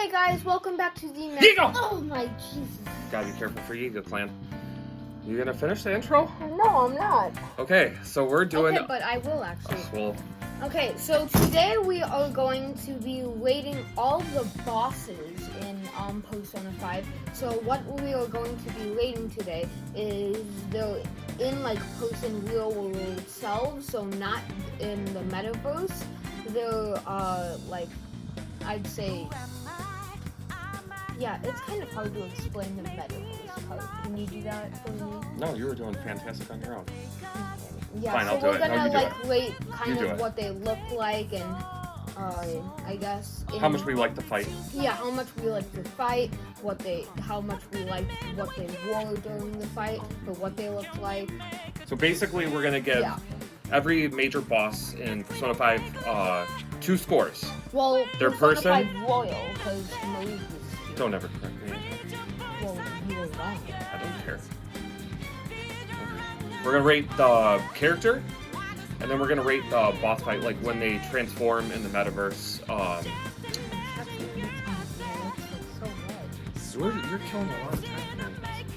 Hey guys, welcome back to the Yigo! Oh my Jesus. Gotta be careful for Yiga Clan. You gonna finish the intro? No, I'm not. Okay, so we're doing. Okay, but I will actually. Well, Okay, so today we are going to be rating all the bosses in Persona 5. So what we are going to be rating today is the in like person real world selves, so not in the metaverse. They're like I'd say. Yeah, it's kind of hard to explain the metaverse part. Can you do that for me? no, you were doing fantastic on your own. Yeah, Fine, so I'll do we're it. No, gonna you do like rate You kind do of it. what they look like and I guess How much we like to fight. yeah, how much we like to fight, how much we like what they wore during the fight, or what they look like. So basically, we're gonna give Yeah. every major boss in Persona 5 2 scores. Well, Their Persona person? 5 Royal, because Marie was Don't ever correct me. well, you were wrong. I don't care. We're gonna rate the character, and then we're gonna rate the boss fight, like when they transform in the metaverse. You're killing a lot of time, man.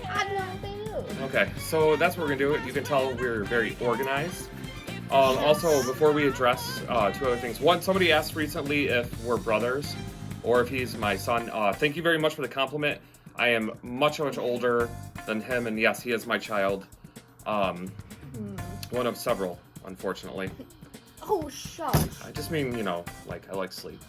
I don't know what they do. Okay, so that's what we're gonna do. You can tell we're very organized. Also, before we address two other things, one, somebody asked recently if we're brothers or if he's my son. Thank you very much for the compliment. I am much older than him, and yes, he is my child. One of several, unfortunately. Oh, shush. I just mean, like I like sleep.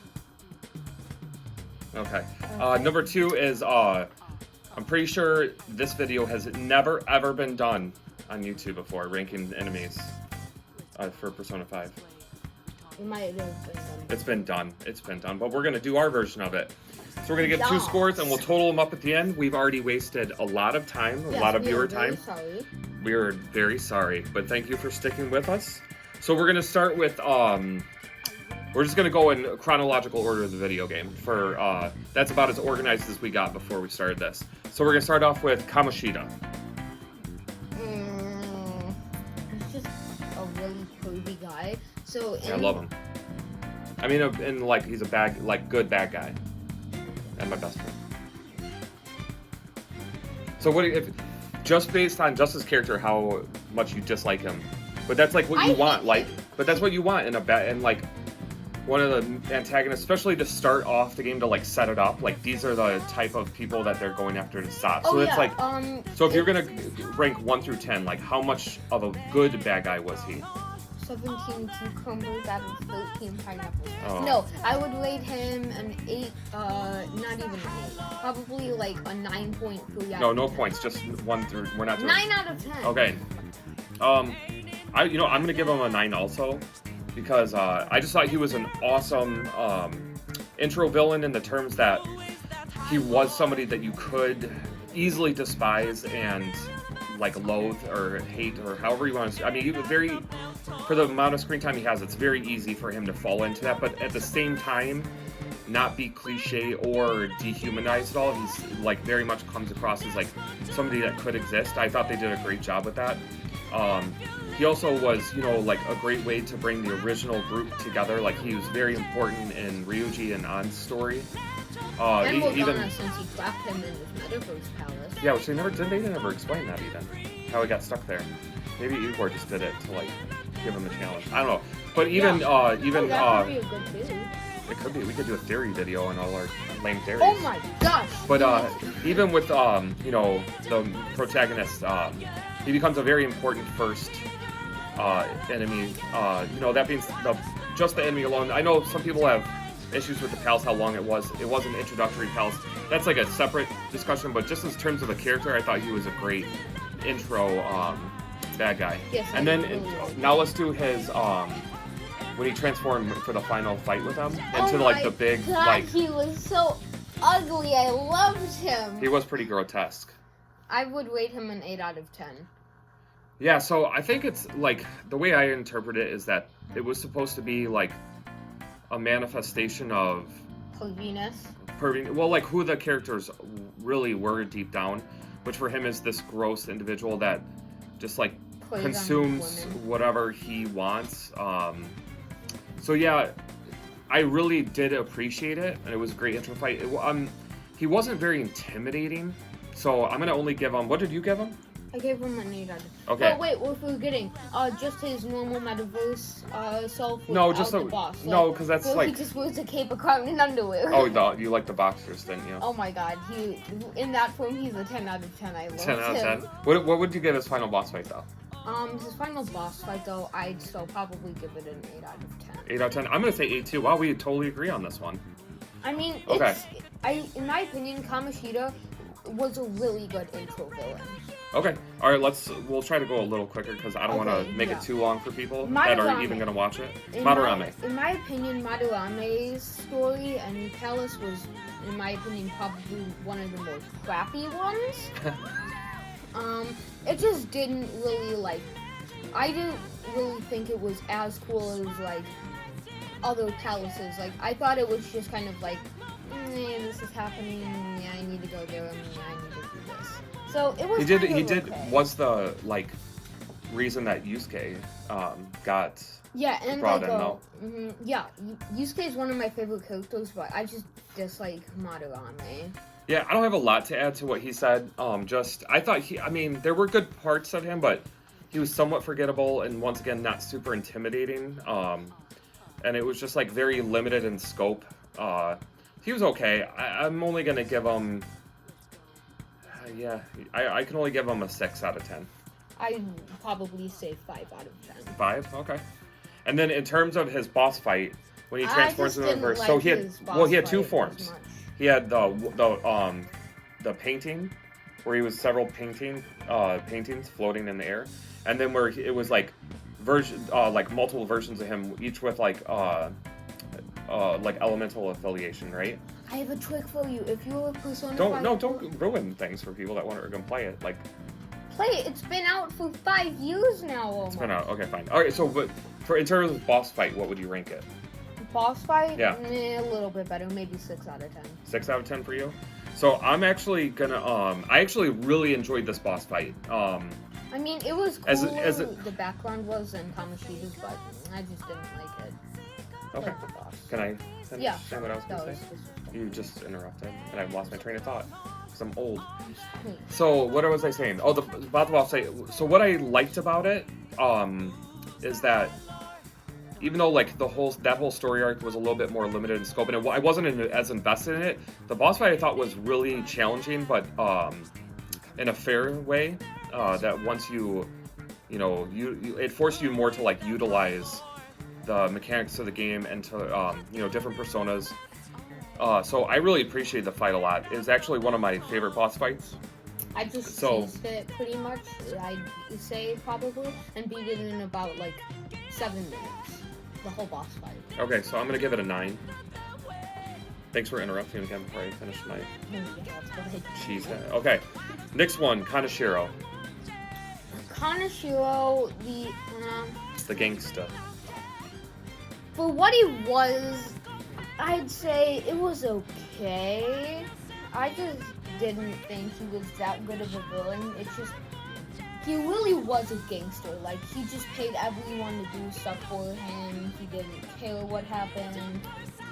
Okay. Number two is I'm pretty sure this video has never ever been done on YouTube before, ranking enemies for Persona 5. It might have been done. It's been done, but we're gonna do our version of it. So we're gonna give two Yes. scores, and we'll total them up at the end. We've already wasted a lot of time, a lot of viewer time. Sorry. We are very sorry, but thank you for sticking with us. So we're gonna start with we're just gonna go in chronological order of the video game. For that's about as organized as we got before we started this. So we're gonna start off with Kamoshida. He's just a really pervy guy. So Yeah, I love him. I mean, and like he's a good bad guy, and my best friend. So what if just based on just his character, how much you dislike him? But that's like what you want, like. But that's what you want in a and like one of the antagonists, especially to start off the game, to like set it up. Like these are the type of people that they're going after to stop. So it's like, so if you're gonna rank 1 through 10, like how much of a good bad guy was he? 17 cucumbers out of 13 pineapples. Oh. No, I would rate him an 8, not even an 8. Probably like a 9.3 out No, of no 10. points, just 1 through. We're not doing. 9 out of 10. Okay. I'm gonna give him a 9 also, because I just thought he was an awesome intro villain in the terms that he was somebody that you could easily despise and like loathe or hate or however you want to. I mean, he was very, for the amount of screen time he has, it's very easy for him to fall into that. But at the same time, not be cliche or dehumanized at all. He's like very much comes across as like somebody that could exist. I thought they did a great job with that. He also was, like a great way to bring the original group together. Like he was very important in Ryuji and An's story. And Morgana, Even since he trapped him in his metaverse palace. yeah, which they never explained that even how he got stuck there. Maybe Igor just did it to like give him a challenge. I don't know. But even that could be a good theory. it could be. We could do a theory video on all our lame theories. Oh my gosh! But even with the protagonist, he becomes a very important first enemy. That means just the enemy alone. I know some people have issues with the palace, how long it was. It was an introductory palace. That's like a separate discussion. But just in terms of the character, I thought he was a great intro bad guy. Yes, and then now let's do his when he transformed for the final fight with him into like the big God, he was so ugly. I loved him. He was pretty grotesque. I would rate him an 8 out of 10. Yeah, so I think it's like the way I interpret it is that it was supposed to be like a manifestation of Perviness. well, like who the characters really were deep down, which for him is this gross individual that just like Plays consumes on women. whatever he wants. So yeah, I really did appreciate it, and it was a great intro fight. He wasn't very intimidating, so I'm gonna only give him. What did you give him? I gave him an 8 out of 10. Okay. Oh wait, we're forgetting. Just his normal metaverse self. No, just the boss. No, because that's he just wears a cape, a crown, and underwear. Oh, no, you like the boxers, didn't you? Oh my god, he in that form he's a 10 out of 10. I love 10 out of 10. him. What would you give his final boss fight though? His final boss fight though, I'd still probably give it an 8 out of 10. 8 out of 10. I'm gonna say 8 too. Wow, we totally agree on this one. I mean, Okay. in my opinion, Kamoshida was a really good intro villain. Okay. All right. We'll try to go a little quicker because I don't want to make it too long for people that aren't even gonna watch it. Madarame. In my opinion, Madarame's story and Palace was, in my opinion, probably one of the most crappy ones. It just didn't really I didn't really think it was as cool as other palaces. I thought it was just kind of this is happening. Yeah, I need to go there. And I need to do this. So it was. He did. Okay. Was the reason that Yusuke got brought in though? Yeah, Yusuke is one of my favorite characters, but I just dislike Madarame. Yeah, I don't have a lot to add to what he said. I thought there were good parts of him, but he was somewhat forgettable and once again not super intimidating. And it was just very limited in scope. He was okay. I'm only gonna give him. I can only give him a 6 out of 10. I'd probably say 5 out of 10. 5, okay. And then in terms of his boss fight, when he transforms into the reverse, so he had two forms. He had the painting, where he was several paintings floating in the air, and then where it was multiple versions of him, each with elemental affiliation, right? I have a trick for you. If you're a Persona 5... Don't ruin things for people that want to play it. Play it. It's been out for 5 years now. Almost. It's been out. Okay, fine. All right. So, but in terms of boss fight, what would you rank it? Boss fight? Yeah. A little bit better. Maybe 6 out of 10. 6 out of 10 for you. So I'm actually gonna I actually really enjoyed this boss fight. I mean, it was cool. As the background was in Kamoshida's, but I just didn't like it. Okay. Like the boss. Can I finish Yeah. saying what I was gonna say? You just interrupted, and I lost my train of thought because I'm old. So what was I saying? Oh, about the boss fight. So what I liked about it, is that even though that whole story arc was a little bit more limited in scope, and I wasn't as invested in it, the boss fight I thought was really challenging, but in a fair way. That once it forced you more to utilize the mechanics of the game and to different personas. So I really appreciated the fight a lot. It was actually one of my favorite boss fights. I just chased it pretty much, I'd say probably, and beat it in about 7 minutes. The whole boss fight. Okay, so I'm gonna give it a 9. Thanks for interrupting again before I finish my cheesehead. Okay, next one, Kaneshiro. Kaneshiro, the gangsta. For what he was, I'd say it was okay. I just didn't think he was that good of a villain. It's just, he really was a gangster. He just paid everyone to do stuff for him. He didn't care what happened.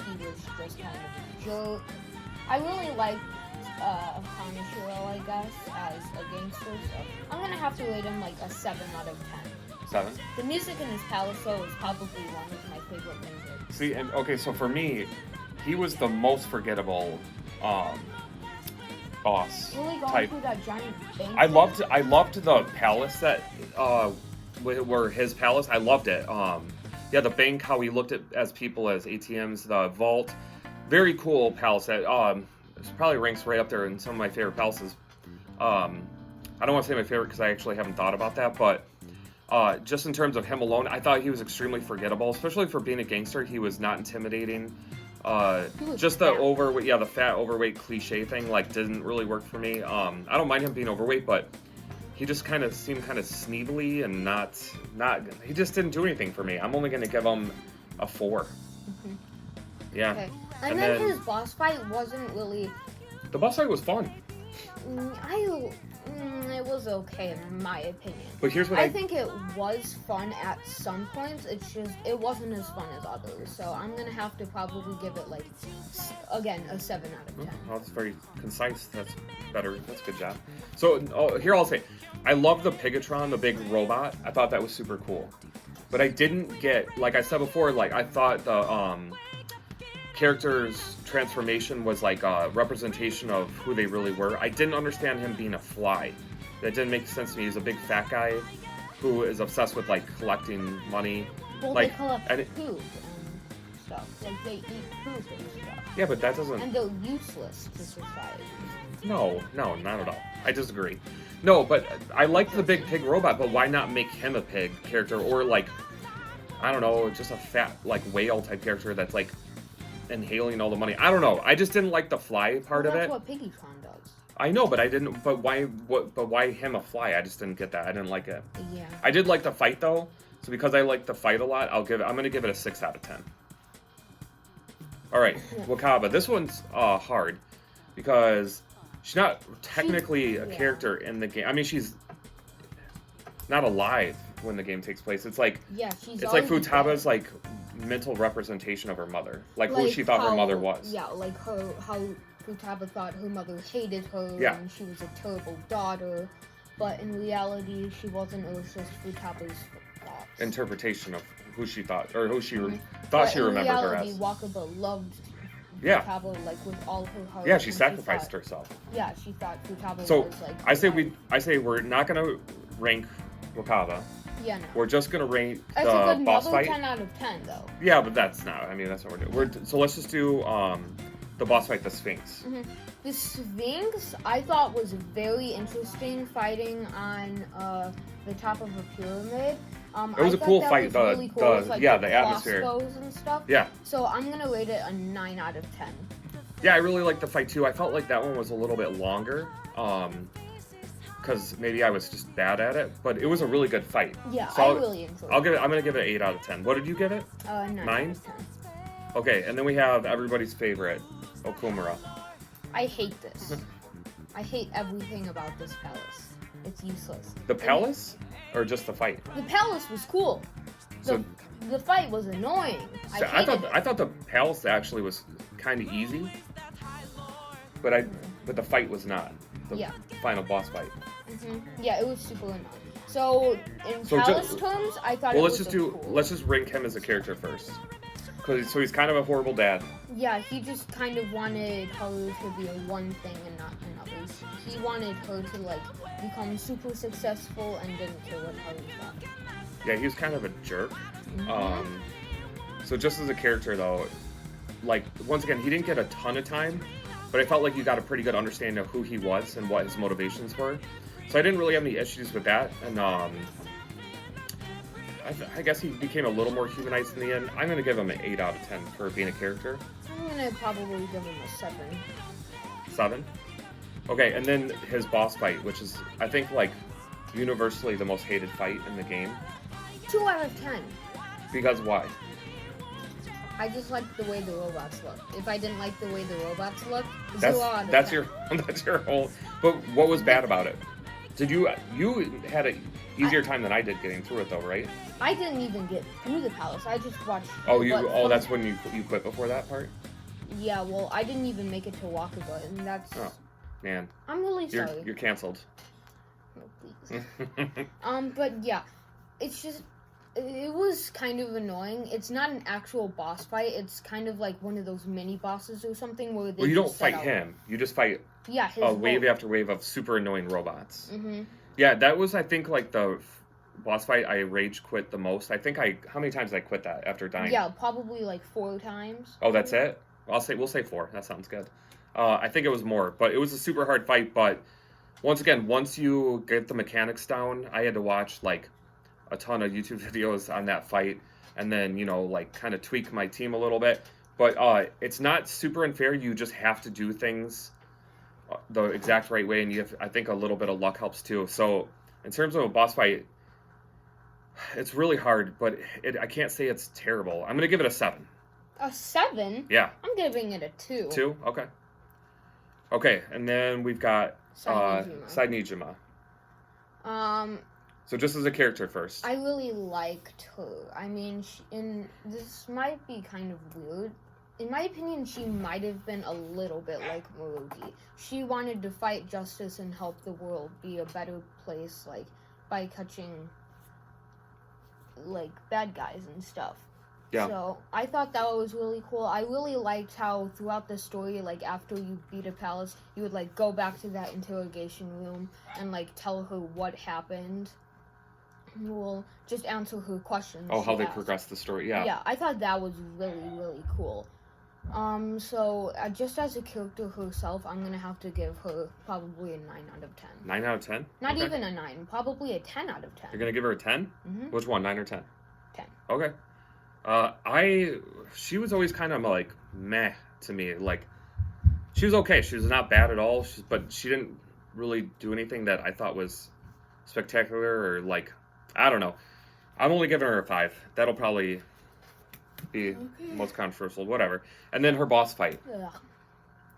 He was just kind of a joke. I really liked Kaneshiro, I guess, as a gangster, so I'm gonna have to rate him a 7 out of 10. 7? The music in his palace, though, is probably one of my favorite music. See, and okay, so for me, he was the most forgettable boss Really going type. through that giant bank. I loved the palace that were his palace. I loved it. The bank, how he looked at as people as ATMs, the vault, very cool palace that probably ranks right up there in some of my favorite palaces. I don't want to say my favorite because I actually haven't thought about that, but just in terms of him alone, I thought he was extremely forgettable, especially for being a gangster. He was not intimidating. Just the the fat, overweight cliche thing didn't really work for me. I don't mind him being overweight, but he just kind of seemed kind of sneevely and not. He just didn't do anything for me. I'm only gonna give him a 4. Mm-hmm. Yeah. Okay. And then his boss fight wasn't really. The boss fight was fun. It was okay in my opinion. But here's what I think it was fun at some points. It's just it wasn't as fun as others. So I'm gonna have to probably give it like again a 7 out of 10. Well, that's very concise. That's better. That's a good job. So here I'll say, I love the Pigatron, the big robot. I thought that was super cool. But I didn't get, like I said before, like I thought the character's transformation was like a representation of who they really were. I didn't understand him being a fly. That didn't make sense to me. He's a big fat guy who is obsessed with like collecting money. Well, like, they collect and poop and stuff. Like they eat poop and stuff. Yeah, but that doesn't. And they're useless to society. No, not at all. I disagree. No, but I like the big pig robot, but why not make him a pig character or like, I don't know, just a fat like whale type character that's like inhaling all the money. I don't know. I just didn't like the fly part of it. That's what Piggytron does. I know, but I didn't. But why? But why him a fly? I just didn't get that. I didn't like it. Yeah. I did like the fight though. So because I like the fight a lot, I'm gonna give it a 6 out of 10. All right, Wakaba. This one's hard because she's not technically a character in the game. I mean, she's not alive when the game takes place. It's like she's like Futaba's like mental representation of her mother, like who she thought her mother was. Yeah, like how Futaba thought her mother hated her and she was a terrible daughter, but in reality she wasn't. It was just Futaba's thoughts. Interpretation of who she thought or who she thought she remembered her as. In reality, Wakaba loved Futaba like with all her heart. Yeah, she sacrificed herself. Yeah, she thought Futaba was like. I say we're not gonna rank Wakaba. Yeah, no. We're just gonna rank that's the a good boss fight. 10 out of 10 though. Yeah, but that's not. I mean, that's what we're doing. So let's just do the boss fight, the Sphinx. The Sphinx, I thought was very interesting, fighting on the top of a pyramid. It was a cool fight. Really cool. The atmosphere and stuff. Yeah. So I'm gonna rate it a 9 out of 10. Yeah, I really liked the fight too. I felt like that one was a little bit longer. Because maybe I was just bad at it, but it was a really good fight. Yeah, so I really enjoyed it. I'm gonna give it an 8 out of 10. What did you give it? 9 out of 10. Okay, and then we have everybody's favorite, Okumura. I hate this. I hate everything about this palace. It's useless. The palace, or just the fight? The palace was cool. The fight was annoying. I thought the palace actually was kind of easy, but the fight was not. The final boss fight. Yeah, it was super annoying. So in palace terms, I thought. Well, let's just rank him as a character first. So he's kind of a horrible dad. Yeah, he just kind of wanted Haru to be a one thing and not another. He wanted her to like become super successful and didn't care what Haru thought. Yeah, he was kind of a jerk. So just as a character though, like once again, he didn't get a ton of time, but I felt like you got a pretty good understanding of who he was and what his motivations were. So I didn't really have any issues with that, and I guess he became a little more humanized in the end. I'm going to give him an 8 out of 10 for being a character. I'm going to probably give him a 7. 7? Okay, and then his boss fight, which is, I think, like, universally the most hated fight in the game. 2 out of 10. Because why? I just like the way the robots look. If I didn't like the way the robots look, 0 out of 10. That's your whole... But what was bad about it? You had an easier time than I did getting through it, though, right? I didn't even get through the palace. I just watched. That's when you quit before that part. Yeah, well, I didn't even make it to Wakaba, and that's. Oh, man. I'm really sorry. You're canceled. No, please. But yeah, it's just. It was kind of annoying. It's not an actual boss fight. It's kind of like one of those mini bosses or something where they. Well, you don't fight him. You just fight. Yeah, wave after wave of super annoying robots. Yeah, that was, I think, like the boss fight I rage quit the most. I think how many times did I quit that after dying? Yeah, probably like 4 times. Oh, that's it? We'll say 4. That sounds good. I think it was more, but it was a super hard fight. But once again, once you get the mechanics down, I had to watch like a ton of YouTube videos on that fight, and then like kind of tweak my team a little bit. But it's not super unfair. You just have to do things the exact right way, and I think a little bit of luck helps too. So in terms of a boss fight, it's really hard, but I can't say it's terrible. I'm gonna give it a 7. A 7? Yeah. I'm giving it a 2. 2? Okay, and then we've got Sainijima. Sainijima. So just as a character first. I really liked her. I mean, this might be kind of weird. In my opinion, she might have been a little bit like Morogi. She wanted to fight justice and help the world be a better place, like, by catching, like, bad guys and stuff. Yeah. So, I thought that was really cool. I really liked how throughout the story, like, after you beat a palace, you would, like, go back to that interrogation room and, like, tell her what happened. Well, just answer her questions. Oh, how they progressed the story, yeah. Yeah, I thought that was really, really cool. So, just as a character herself, I'm gonna have to give her probably a 9 out of 10. 9 out of 10? Not even a 9, probably a 10 out of 10. You're gonna give her a 10? Mm-hmm. Which one, 9 or 10? 10. Okay. She was always kind of like meh to me. Like, she was okay. She was not bad at all, but she didn't really do anything that I thought was spectacular or like, I don't know. I'm only giving her a 5. That'll probably be most controversial, whatever. And then her boss fight. Ugh.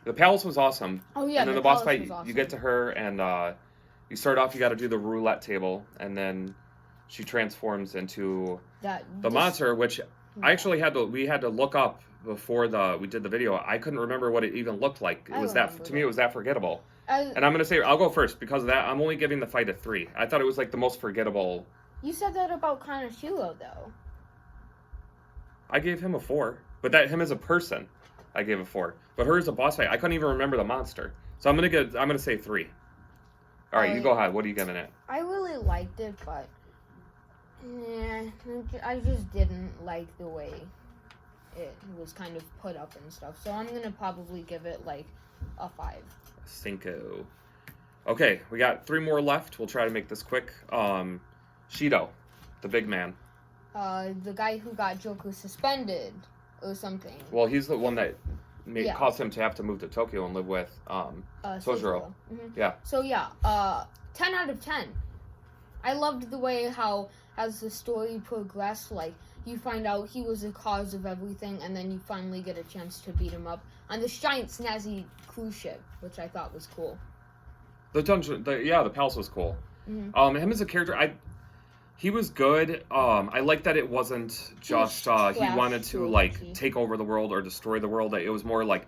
The palace was awesome. Oh yeah, and then the boss fight, was awesome. you get to her and you start off. You got to do the roulette table, and then she transforms into the monster, which I actually we had to look up before we did the video. I couldn't remember what it even looked like. It was to me it was that forgettable. And I'm gonna say I'll go first because of that. I'm only giving the fight a 3. I thought it was like the most forgettable. You said that about Kaneshiro though. I gave him a 4, but him as a person, I gave a 4. But her as a boss fight, I couldn't even remember the monster. So I'm gonna say 3. All right, you go ahead. What are you giving it? I really liked it, but I just didn't like the way it was kind of put up and stuff. So I'm gonna probably give it like a 5. Cinco. Okay, we got 3 more left. We'll try to make this quick. Shido, the big man. The guy who got Joker suspended or something. Well, he's the one that caused him to have to move to Tokyo and live with Sojiro. Mm-hmm. Yeah. So yeah, 10 out of 10. I loved the way how as the story progressed, like you find out he was the cause of everything, and then you finally get a chance to beat him up on this giant snazzy cruise ship, which I thought was cool. The dungeon, the palace was cool. Mm-hmm. Him as a character, he was good. I like that it wasn't just he wanted to like take over the world or destroy the world. It was more like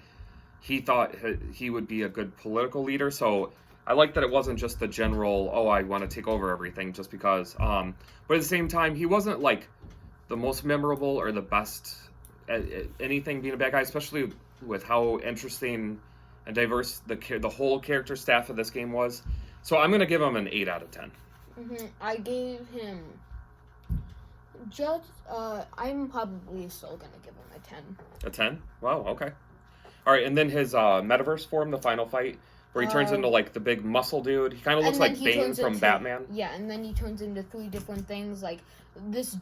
he thought he would be a good political leader. So I like that it wasn't just the general, I want to take over everything just because. But at the same time, he wasn't like the most memorable or the best at anything being a bad guy, especially with how interesting and diverse the whole character staff of this game was. So I'm going to give him an 8 out of 10. Mm-hmm. I gave him I'm probably still going to give him a 10. A 10? Wow, okay. All right, and then his metaverse form, the final fight, where he turns into like the big muscle dude. He kind of looks like Bane from Batman. Yeah, and then he turns into 3 different things, like this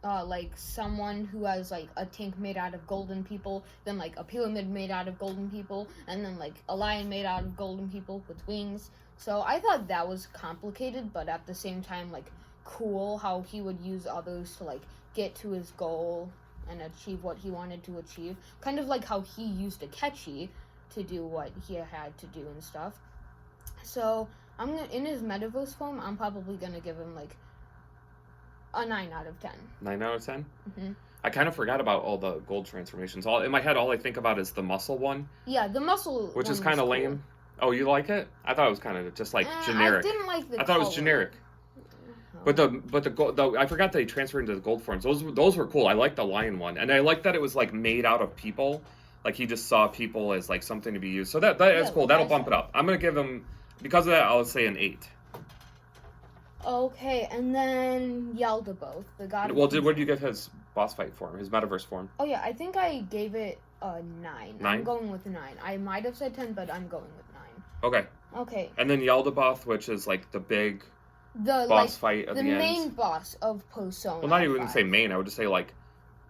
like someone who has like a tank made out of golden people, then like a pyramid made out of golden people, and then like a lion made out of golden people with wings. So I thought that was complicated, but at the same time like cool how he would use others to like get to his goal and achieve what he wanted to achieve. Kind of like how he used Akechi to do what he had to do and stuff. So in his metaverse form, I'm probably gonna give him like a 9 out of 10. 9 out of 10? Mm-hmm. I kind of forgot about all the gold transformations. In my head, all I think about is the muscle one. Yeah, the muscle which is kind of lame. Oh, you like it? I thought it was kind of just like generic. I didn't like the I thought it was generic. But the gold, I forgot that he transferred into the gold forms. Those were cool. I like the lion one, and I like that it was like made out of people. Like he just saw people as like something to be used. So that is cool. That'll bump it up. I'm gonna give him, because of that, I'll say an 8. Okay, and then Yaldabaoth, the god. Well, what did you give his boss fight form? His metaverse form? Oh yeah, I think I gave it a 9. 9? I'm going with 9. I might have said 10, but I'm going with 9. Okay. Okay. And then Yaldabaoth, which is like the big boss fight at the end. The main boss of Persona. Well, not even say main. I would just say like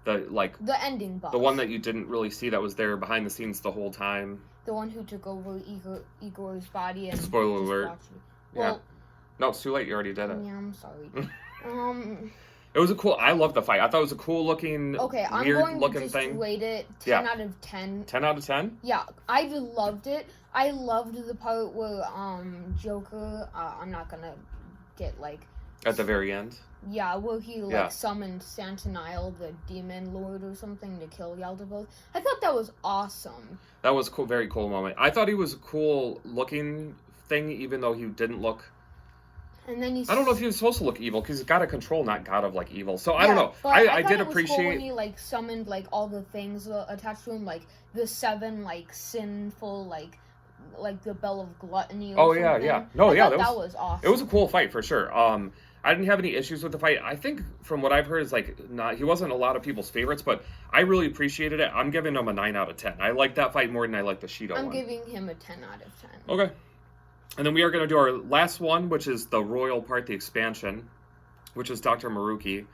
the ending boss. The one that you didn't really see that was there behind the scenes the whole time. The one who took over Igor's body and. Spoiler alert. Well, yeah. No, it's too late. You already did it. Yeah, I'm sorry. It It was a cool. I love the fight. I thought it was a cool looking, Okay, I'm weird going to looking just thing. rate it 10 out of 10. 10 out of 10. Yeah, I loved it. I loved the part where Joker. I'm not gonna get like At the very end. yeah, where he summoned Santanile, the demon lord or something, to kill Yaldabaoth. I thought that was awesome. That was cool. Very cool moment. I thought he was a cool looking thing, even though he didn't look. And then I don't know if he was supposed to look evil because he's God of control, not God of like evil. So I don't know. But I thought did it was appreciate cool when he like summoned like all the things attached to him, like the 7 like sinful like the bell of gluttony. Or something. yeah. No, I yeah, thought that was awesome. It was a cool fight for sure. I didn't have any issues with the fight. I think from what I've heard is like he wasn't a lot of people's favorites, but I really appreciated it. I'm giving him a 9 out of 10. I like that fight more than I like the Shido one. I'm giving him a 10 out of 10. Okay. And then we are going to do our last one, which is the royal part, the expansion, which is Dr. Maruki.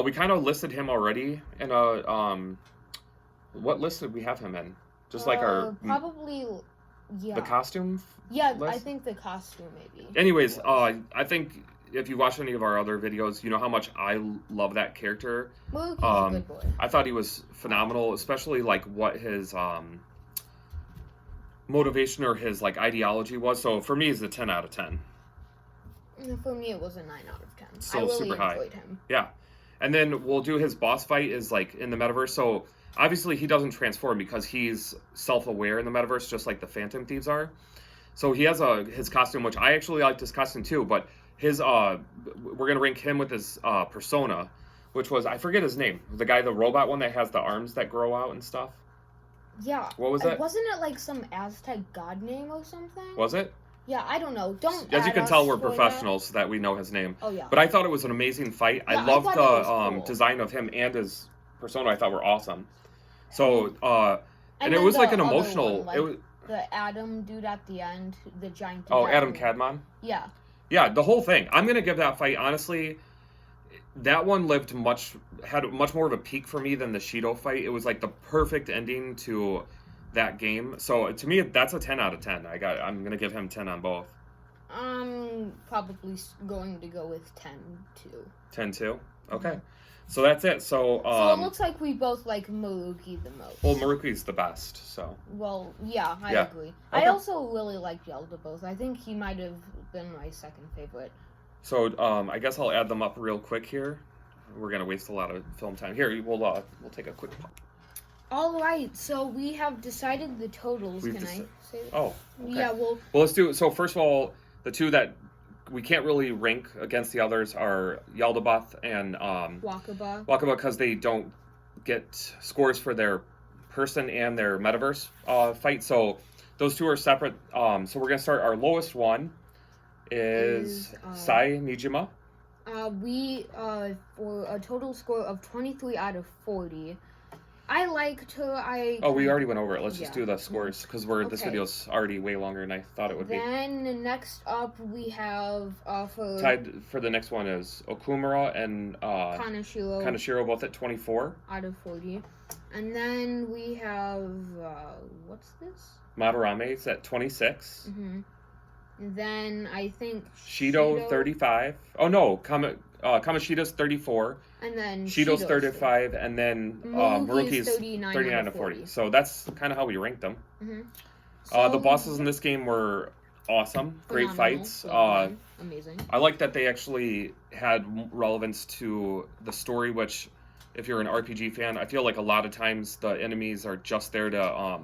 We kind of listed him already in a what list did we have him in? Just like our probably yeah. the costume. Yeah, list? I think the costume maybe. Anyways, I think if you watch any of our other videos, you know how much I love that character. Maruki's a good boy. I thought he was phenomenal, especially like what his motivation or his like ideology was. So for me, it's a 10 out of 10. For me, it was a 9 out of 10. So I really super high. enjoyed him. Yeah. And then we'll do his boss fight is like in the metaverse. So obviously he doesn't transform because he's self-aware in the metaverse, just like the Phantom Thieves are. So he has his costume, which I actually liked his costume too, but his we're gonna rank him with his persona, which was, I forget his name. The guy, the robot one that has the arms that grow out and stuff. Yeah. What was that? Wasn't it like some Aztec god name or something? Was it? Yeah, I don't know. Don't. As you can tell, we're for professionals so that we know his name. Oh yeah. But I thought it was an amazing fight. Yeah, I loved thought the it was cool. design of him and his persona. I thought were awesome. So and it then was like the an other emotional. one, like, it was the Adam dude at the end, the giant. Adam Cadmon. Yeah. Yeah, the whole thing. I'm gonna give that fight honestly. That one had much more of a peak for me than the Shido fight. It was like the perfect ending to that game. So to me, that's a 10 out of 10. I'm gonna give him 10 on both. I'm probably going to go with 10 too. 10 too. Okay. Mm-hmm. So that's it. So it looks like we both like Maruki the most. Well, Maruki's the best. So. Well, yeah, I agree. Okay. I also really like Yaldabaoth. I think he might have been my second favorite. So I guess I'll add them up real quick here. We're gonna waste a lot of film time here. We'll take a quick pause. All right, so we have decided the totals. Can I say that? Oh, okay. Yeah, well, let's do it. So first of all, the two that we can't really rank against the others are Yaldabaoth and Wakaba. Wakaba, because they don't get scores for their person and their metaverse fight. So those two are separate. So we're gonna start. Our lowest one is Sai Nijima. We for a total score of 23 out of 40. I liked her. We already went over it. Let's just do the scores because this video's already way longer than I thought it would be. Then next up we have tied for the next one is Okumura and Kaneshiro both at 24 out of 40. And then we have what's this? Madarame's at 26. Mm-hmm. And then I think Shido 35. Oh no, Kamoshida's 34. And then Shido's 35, and then Maruki's 39 to 40. So that's kind of how we ranked them. Mm-hmm. So, the bosses in this game were awesome. Great fights. Amazing. I like that they actually had relevance to the story, which, if you're an RPG fan, I feel like a lot of times the enemies are just there to,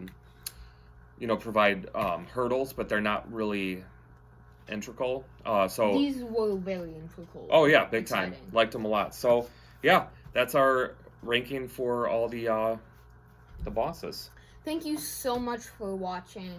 provide hurdles, but they're not really integral. So these were very integral. Oh yeah, big time. Liked them a lot. So yeah, that's our ranking for all the bosses. Thank you so much for watching.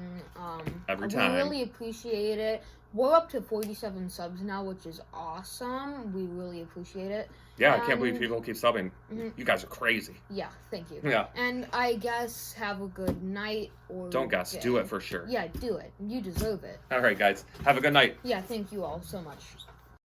Every time. We really appreciate it. We're up to 47 subs now, which is awesome. We really appreciate it. Yeah, I can't believe people keep subbing. Mm-hmm. You guys are crazy. Yeah, thank you. Yeah. And I guess have a good night or don't guess. day. Do it for sure. Yeah, do it. You deserve it. All right, guys. Have a good night. Yeah, thank you all so much.